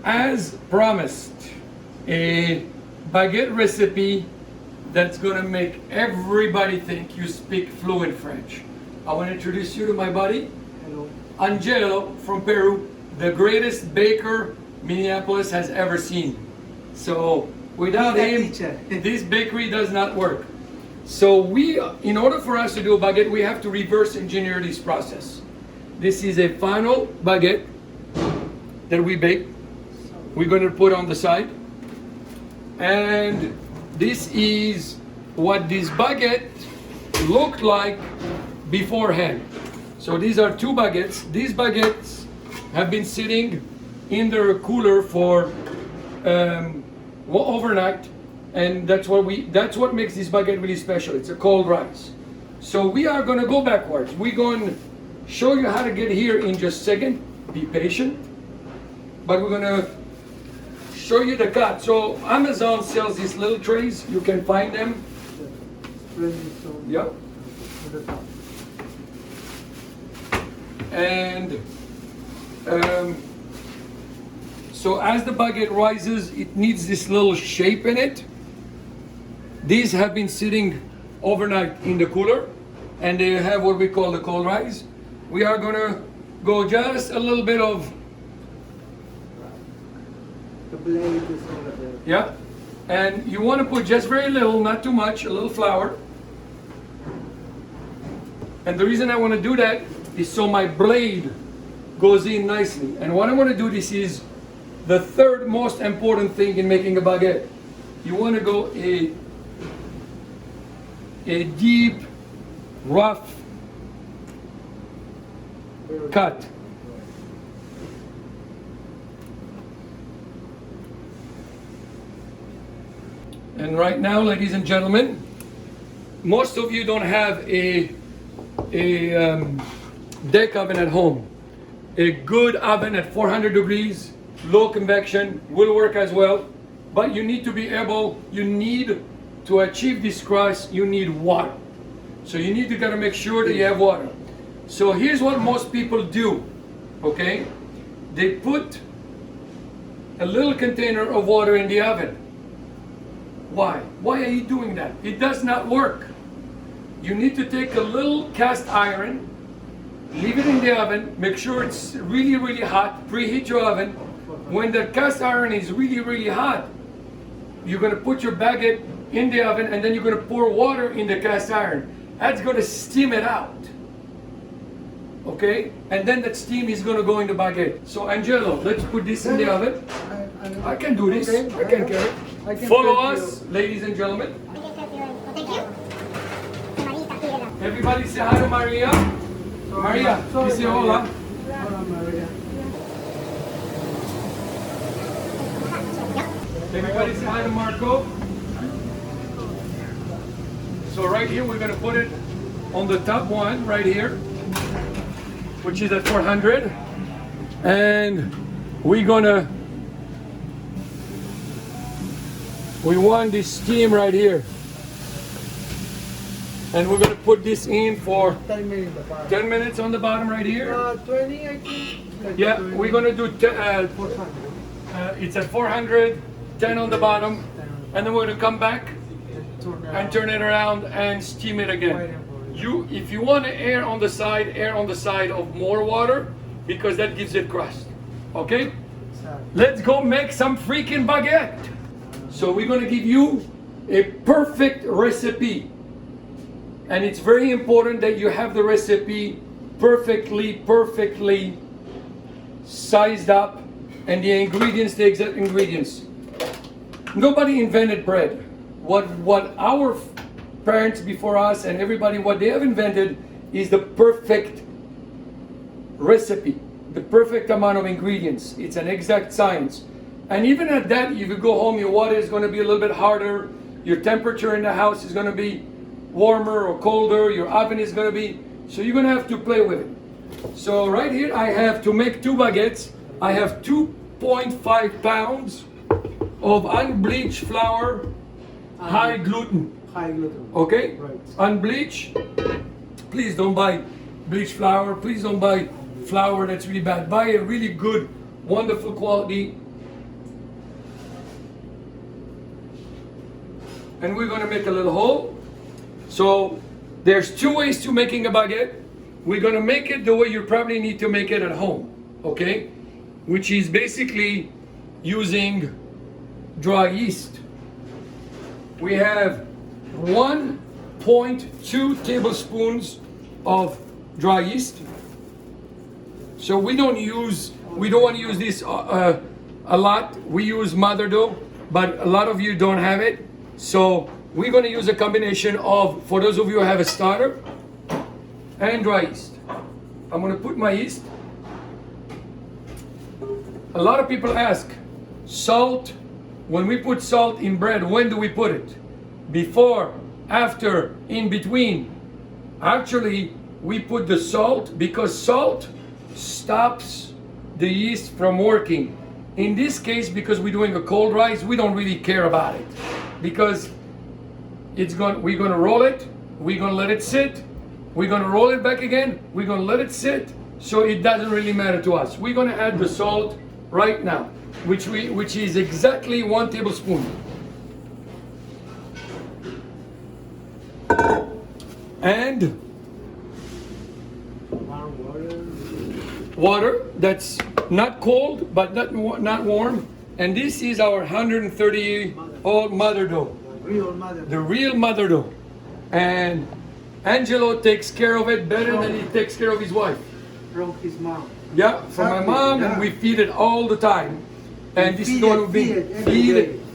as promised, a baguette recipe that's gonna make everybody think you speak fluent French. I want to introduce you to my buddy, Hello. Angelo from Peru, the greatest baker Minneapolis has ever seen. So without him, this bakery does not work. So in order for us to do a baguette, we have to reverse engineer this process. This is a final baguette that we bake. We're going to put on the side. And this is what this baguette looked like beforehand. So these are two baguettes. These baguettes have been sitting in the cooler for overnight, and that's what makes this baguette really special. It's a cold rice. So we are going to go backwards. We're going to show you how to get here in just a second. Be patient. But we're going to show you the cut. So Amazon sells these little trays. You can find them. Yep. And so as the baguette rises, it needs this little shape in it. These have been sitting overnight in the cooler, and they have what we call the cold rise. We are gonna go just a little bit of, The blade is over there. yeah, and you want to put just very little, not too much, a little flour. And the reason I want to do that is so my blade goes in nicely. And what I want to do, this is the third most important thing in making a baguette. You want to go a deep, rough cut. And right now, ladies and gentlemen, most of you don't have a deck oven at home. A good oven at 400 degrees, low convection will work as well. But you need to achieve this crust, you need water. So you need to gotta make sure that you have water. So here's what most people do, okay? They put a little container of water in the oven. Why? Why are you doing that? It does not work. You need to take a little cast iron, leave it in the oven, make sure it's really, really hot, preheat your oven. When the cast iron is really, really hot, you're gonna put your baguette in the oven, and then you're gonna pour water in the cast iron. That's gonna steam it out. Okay? And then that steam is gonna go in the baguette. So Angelo, let's put this in the oven. I can do this. Okay, I can carry it. Follow us, ladies and gentlemen. Thank you. Everybody say hi to Maria. Maria, you say hola. Hola, Maria. Everybody say hi to Marco. So right here, we're gonna put it on the top one right here, which is at 400. And we want this steam right here. And we're gonna put this in for 10 minutes. 10 minutes on the bottom right here. 20, I think. Like Yeah, 20. we're gonna do, 400. it's at 400, 10 on the bottom. And then we're gonna come back and turn it around and steam it again. If you want to err on the side of more water, because that gives it crust. Okay? Let's go make some freaking baguette. So we're going to give you a perfect recipe. And it's very important that you have the recipe perfectly sized up, and the ingredients, the exact ingredients. Nobody invented bread. What our parents before us and everybody, what they have invented is the perfect recipe, the perfect amount of ingredients. It's an exact science. And even at that, if you go home, your water is going to be a little bit harder, your temperature in the house is going to be warmer or colder, your oven is going to be, so you're going to have to play with it. So right here, I have, to make two baguettes, I have 2.5 pounds of unbleached flour, high gluten. High gluten. Okay? Right. Unbleached. Please don't buy bleached flour. Please don't buy flour that's really bad. Buy a really good, wonderful quality and we're gonna make a little hole. So there's two ways to making a baguette. We're gonna make it the way you probably need to make it at home, okay? Which is basically using dry yeast. We have 1.2 tablespoons of dry yeast. So we don't want to use this a lot. We use mother dough, but a lot of you don't have it. So we're going to use a combination of, for those of you who have a starter, and dry yeast. I'm going to put my yeast. A lot of people ask, salt, when we put salt in bread, when do we put it? Before, after, in between? Actually, we put the salt because salt stops the yeast from working. In this case, because we're doing a cold rise, we don't really care about it because we're gonna roll it, we're gonna let it sit, we're gonna roll it back again, we're gonna let it sit, so it doesn't really matter to us. We're gonna add the salt right now, which is exactly 1 tablespoon. And water that's not cold but not warm, and this is our 130-year-old mother dough, the real mother dough, and Angelo takes care of it better than he takes care of his wife. From his mom. Yeah, from my mom, and we feed it all the time, and this is going to be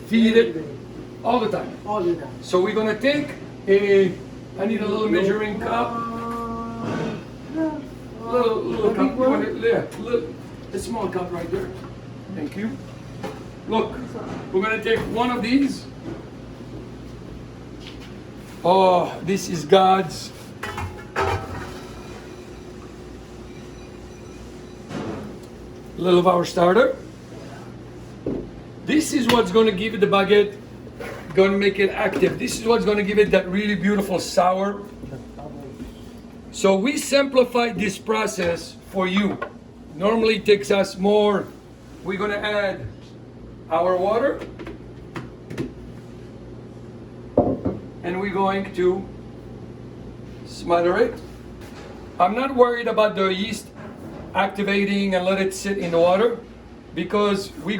feed it all the time. All the time. So we're gonna take I need a little measuring cup. Little cup. You want it? Yeah, a small cup right there. Thank you. Look, we're gonna take one of these. Oh, this is God's. Little of our starter. This is what's gonna give it the baguette. Going to make it active. This is what's going to give it that really beautiful sour. So we simplified this process for you. Normally it takes us more. We're going to add our water, and we're going to smother it. I'm not worried about the yeast activating and let it sit in the water, because we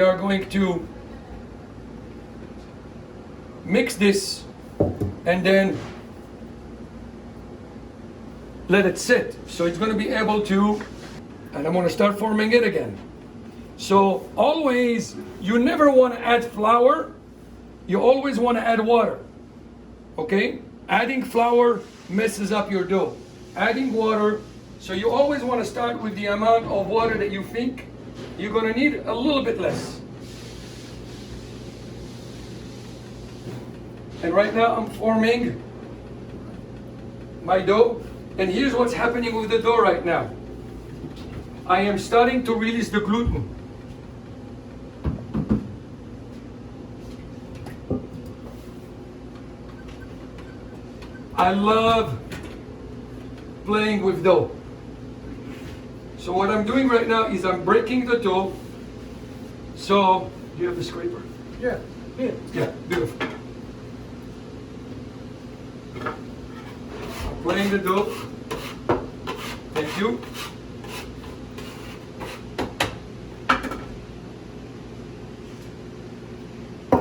are going to mix this and then let it sit. So it's going to be able to, and I'm going to start forming it again. So always, you never want to add flour, you always want to add water. Okay? Adding flour messes up your dough. Adding water, so you always want to start with the amount of water that you think you're going to need, a little bit less. And right now I'm forming my dough. And here's what's happening with the dough right now. I am starting to release the gluten. I love playing with dough. So what I'm doing right now is I'm breaking the dough. So, do you have the scraper? Yeah, here. Yeah, beautiful. I'm playing the dough. Thank you.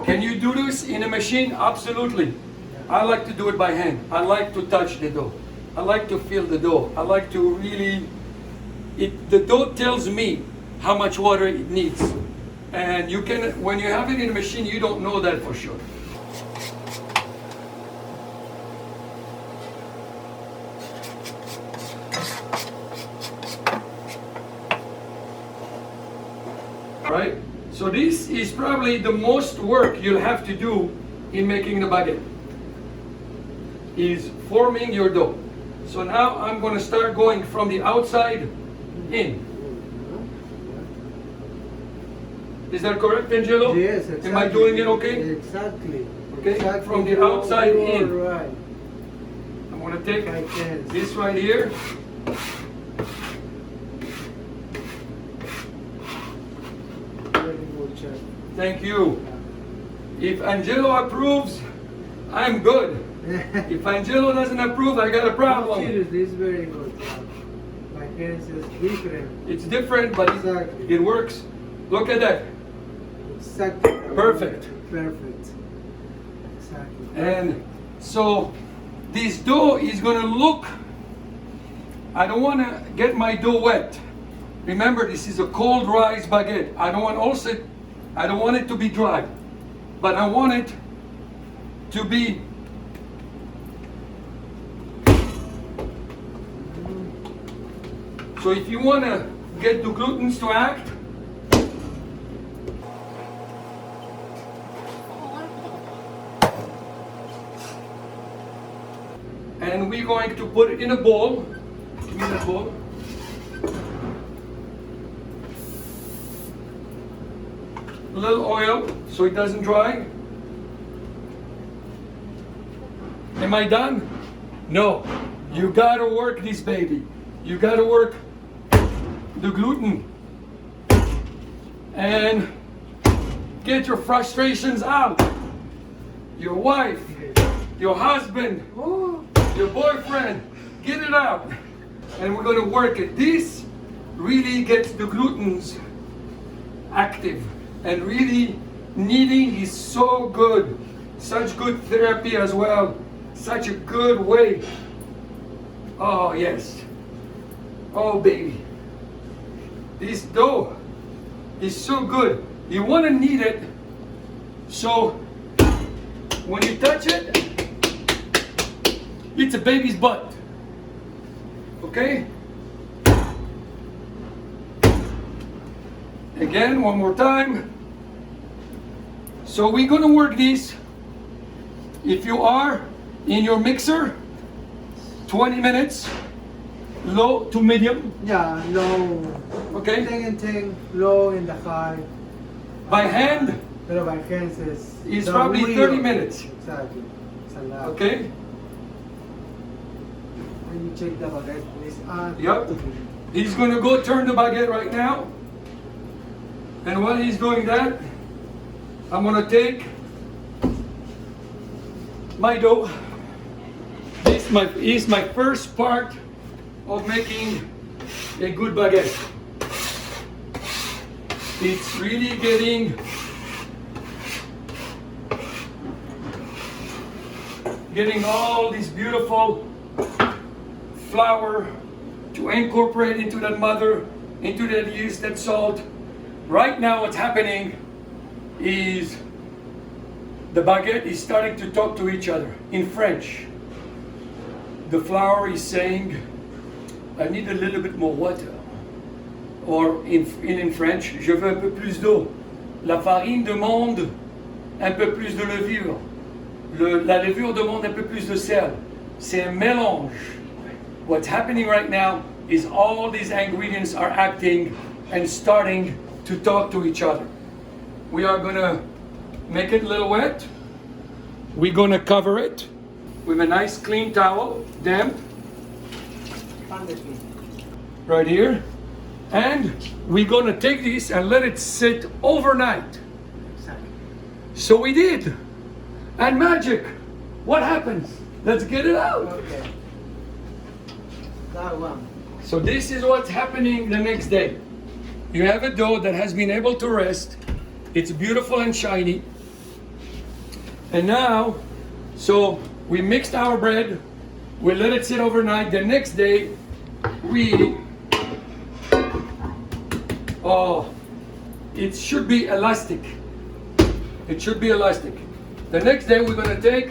Can you do this in a machine? Absolutely. I like to do it by hand. I like to touch the dough. I like to feel the dough. I like to really, the dough tells me how much water it needs. And you can, when you have it in a machine, you don't know that for sure. Right? So this is probably the most work you'll have to do in making the baguette, is forming your dough. So now I'm going to start going from the outside in. Is that correct, Angelo? Yes, exactly. Am I doing it okay? Exactly. Okay, Exactly. from the outside in. Right. I'm going to take Like this. this right here. Very good, Chef. Thank you. If Angelo approves, I'm good. If Angelo doesn't approve, I got a problem. Seriously, it's very good. My hands is different. It's different, but Exactly. it works. Look at that. Exactly. Perfect. Perfect. Exactly. And so this dough is gonna look, I don't wanna get my dough wet. Remember, this is a cold rice baguette. I don't want it to be dry, but I want it to be so if you wanna get the glutens to act, and we're going to put it in a bowl. Give me that bowl. A little oil so it doesn't dry. Am I done? No. You gotta work this baby. You gotta work the gluten and get your frustrations out. Your wife, your husband, Oh, your boyfriend, get it out. And we're gonna work it. This really gets the glutens active. And really, kneading is so good. Such good therapy as well. Such a good way. Oh, yes. Oh, baby. This dough is so good. You want to knead it so when you touch it, it's a baby's butt. Okay? Again, one more time. So we're gonna work this. If you are in your mixer, 20 minutes, low to medium, yeah, low. okay? Ting, low in the high. By hand, Pero by hands is it's the probably wheel. 30 minutes, Exactly. It's a lot. okay? When you check the baguette, please. Yep. He's gonna go turn the baguette right now. And while he's doing that, I'm gonna take my dough. This is my first part of making a good baguette. It's really getting all this beautiful flour to incorporate into that mother, into that yeast, that salt. Right now what's happening is the baguette is starting to talk to each other in French. The flour is saying, I need a little bit more water. Or in French, je veux un peu plus d'eau. La farine demande un peu plus de levure. La levure demande un peu plus de sel. C'est un mélange. What's happening right now is all these ingredients are acting and starting to talk to each other. We are gonna make it a little wet. We're gonna cover it with a nice clean towel, damp, right here. And we're gonna take this and let it sit overnight. Exactly. So we did. And magic, what happens? Let's get it out. Okay. That one. So this is what's happening the next day. You have a dough that has been able to rest. It's beautiful and shiny. And now, so we mixed our bread, we let it sit overnight. The next day, it should be elastic. It should be elastic. The next day we're gonna take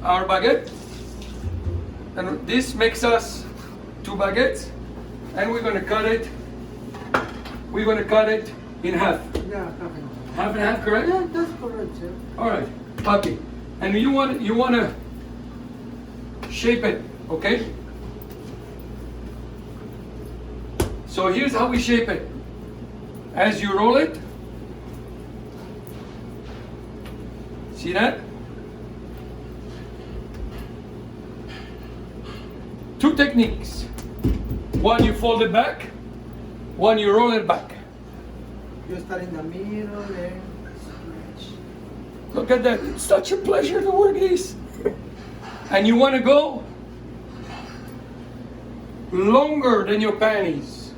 our baguette, and this makes us 2 baguettes, and we're gonna cut it. We're gonna cut it in half. Yeah, Half and half, correct? yeah, that's correct, sir. All right, Papi. And you wanna shape it, okay? So here's how we shape it. As you roll it, see that? 2 techniques. One, you fold it back. When you roll it back. You start in the middle, then stretch. Look at that. It's such a pleasure to work this. And you want to go longer than your panties.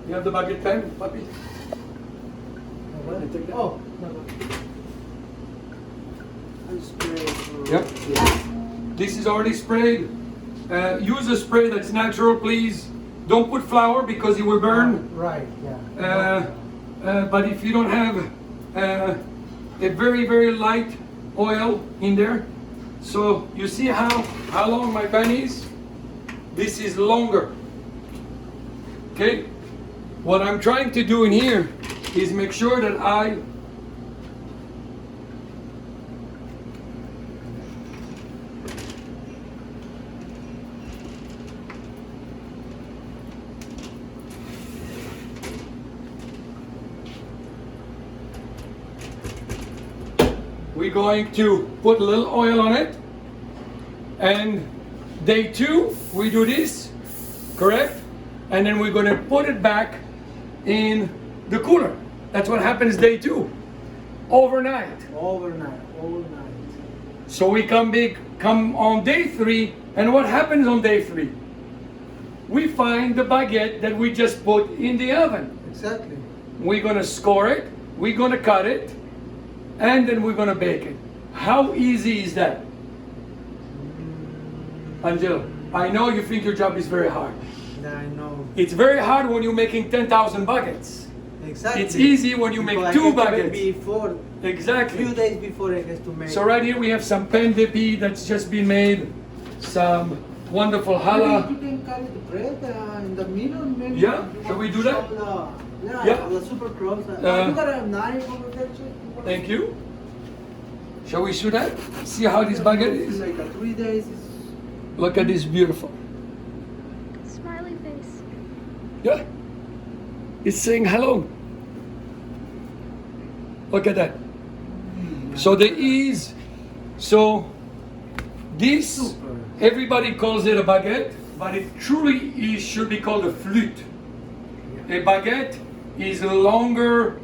You have the baguette pen, puppy? Take that. Oh, no. I spray. Yep. This is already sprayed. Use a spray that's natural, please. Don't put flour because it will burn. Right, yeah. But if you don't have a very, very light oil in there, so you see how long my pan is? This is longer. Okay? What I'm trying to do in here is make sure that we're going to put a little oil on it, and day 2 we do this, correct? And then we're going to put it back in the cooler. That's what happens day 2, overnight. Overnight. So we come on day 3, and what happens on day 3? We find the baguette that we just put in the oven. Exactly. We're gonna score it, we're gonna cut it, and then we're gonna bake it. How easy is that? Angelo, I know you think your job is very hard. Yeah, I know. It's very hard when you're making 10,000 baguettes. Exactly. It's easy when you make Because 2 I get to baguettes. make Before, Exactly. few days before I get to make. So right here we have some pain de pie that's just been made, some wonderful Maybe challah. you can cut the bread in the middle, maybe. Yeah, You shall want we to do that? chop Yeah. Yeah, the super close. You got a knife over there, Chef? Thank you. Shall we shoot that? See how this baguette It's is? like 3 days. Look at this beautiful. Smiley face. Yeah. It's saying hello. Look at that. So the ease. So this, Super. everybody calls it a baguette, but it truly should be called a flute. A baguette is longer,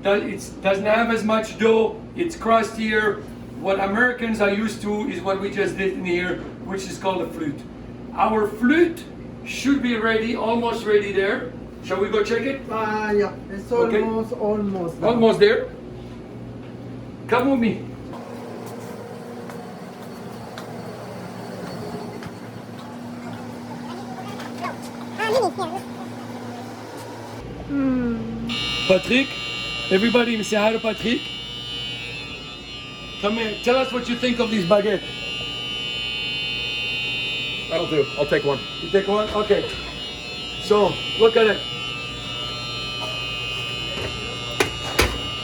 it doesn't have as much dough, it's crustier. What Americans are used to is what we just did in here, which is called a flute. Our flute should be ready, almost ready there. Shall we go check it? Yeah, it's Okay. almost done. Almost there. Come with me. Patrick, everybody say hi to Patrick. Come here, tell us what you think of this baguette. That'll do. I'll take one. You take one? Okay. So, look at it.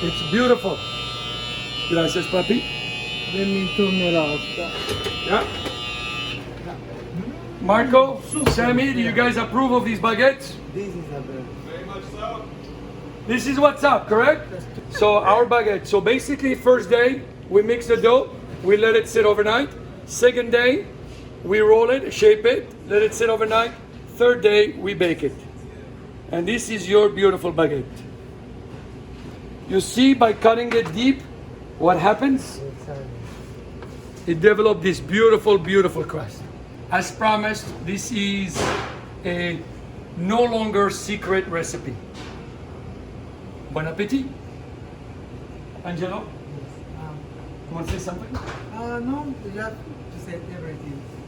It's beautiful. Gracias, papi. Let me turn it off. Yeah. Marco, Sammy, do you guys approve of these baguettes? This is a bread. This is what's up, correct? So our baguette. So basically, first day we mix the dough, we let it sit overnight. Second day we roll it, shape it, let it sit overnight. Third day we bake it. And this is your beautiful baguette. You see, by cutting it deep, what happens? Exactly. It developed this beautiful, beautiful crust. As promised, this is a no longer secret recipe. Bon appetit. Angelo, you want to say something? No, you have to say everything.